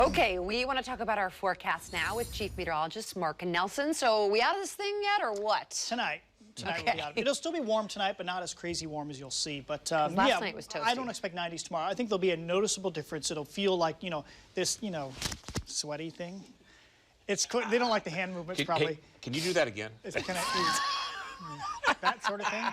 Okay, we want to talk about our forecast now with Chief Meteorologist Mark Nelson. So, we out of this thing yet, or what? Tonight Okay. we'll be out. It'll still be warm tonight, but not as crazy warm as you'll see. But last night was toasty. I don't expect 90s tomorrow. I think there'll be a noticeable difference. It'll feel like, this, sweaty thing. They don't like the hand movements, probably. Can you do that again? It's kind of that sort of thing.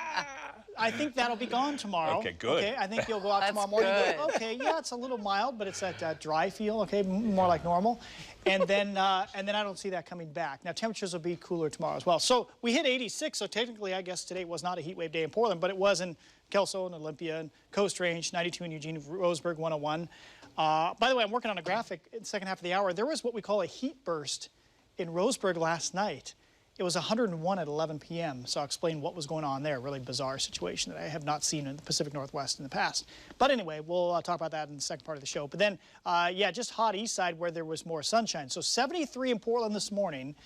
I think that'll be gone tomorrow. Okay, good. Okay, I think you'll go out tomorrow morning and go, okay, yeah, it's a little mild, but it's that dry feel, okay, more like normal. And then I don't see that coming back. Now, temperatures will be cooler tomorrow as well. So we hit 86, so technically, I guess today was not a heat wave day in Portland, but it was in Kelso and Olympia and Coast Range, 92 in Eugene, Roseburg, 101. By the way, I'm working on a graphic in the second half of the hour. There was what we call a heat burst in Roseburg last night. It was 101 at 11 p.m., so I'll explain what was going on there. Really bizarre situation that I have not seen in the Pacific Northwest in the past. But anyway, we'll talk about that in the second part of the show. But then, yeah, just hot east side where there was more sunshine. So 73 in Portland this morning.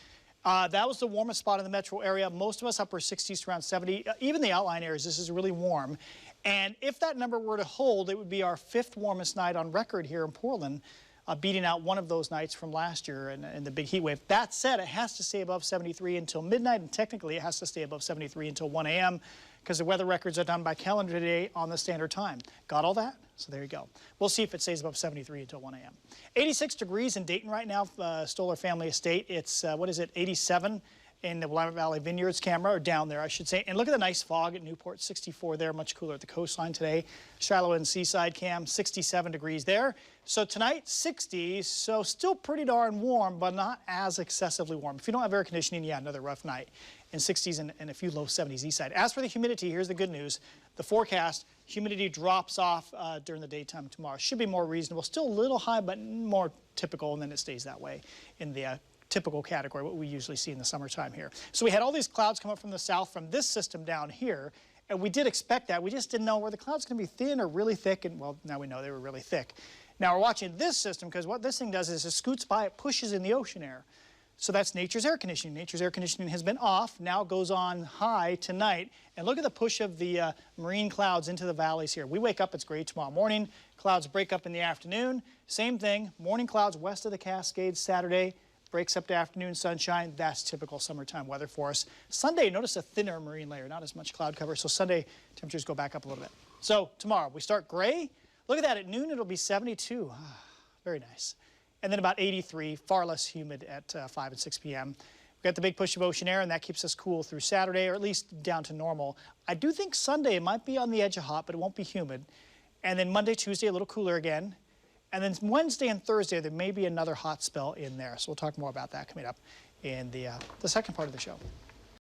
That was the warmest spot in the metro area. Most of us upper 60s to around 70. Even the outlying areas, this is really warm. And if that number were to hold, it would be our 5th warmest night on record here in Portland. Beating out one of those nights from last year in the big heat wave. That said, it has to stay above 73 until midnight, and technically it has to stay above 73 until 1 a.m. because the weather records are done by calendar day on the standard time. Got all that? So there you go. We'll see if it stays above 73 until 1 a.m. 86 degrees in Dayton right now, Stoller Family Estate. It's, 87 in the Willamette Valley Vineyards camera, or down there, I should say. And look at the nice fog at Newport, 64 there, much cooler at the coastline today. Shiloh and Seaside cam, 67 degrees there. So tonight, 60s, so still pretty darn warm, but not as excessively warm. If you don't have air conditioning, yeah, another rough night. In 60s and a few low 70s east side. As for the humidity, here's the good news. The forecast, humidity drops off during the daytime tomorrow. Should be more reasonable. Still a little high, but more typical, and then it stays that way in the typical category, what we usually see in the summertime here. So we had all these clouds come up from the south from this system down here, and we did expect that. We just didn't know were the clouds going to be thin or really thick, and well, now we know they were really thick. Now we're watching this system because what this thing does is it scoots by, it pushes in the ocean air. So that's nature's air conditioning. Nature's air conditioning has been off, now it goes on high tonight, and look at the push of the marine clouds into the valleys here. We wake up, it's gray tomorrow morning, clouds break up in the afternoon, same thing, morning clouds west of the Cascades Saturday, breaks up to afternoon sunshine. That's typical summertime weather for us. Sunday, notice a thinner marine layer, not as much cloud cover. So Sunday, temperatures go back up a little bit. So tomorrow, we start gray. Look at that, at noon, it'll be 72. Very nice. And then about 83, far less humid at 5 and 6 p.m. We've got the big push of ocean air, and that keeps us cool through Saturday, or at least down to normal. I do think Sunday might be on the edge of hot, but it won't be humid. And then Monday, Tuesday, a little cooler again. And then Wednesday and Thursday, there may be another hot spell in there. So we'll talk more about that coming up in the second part of the show.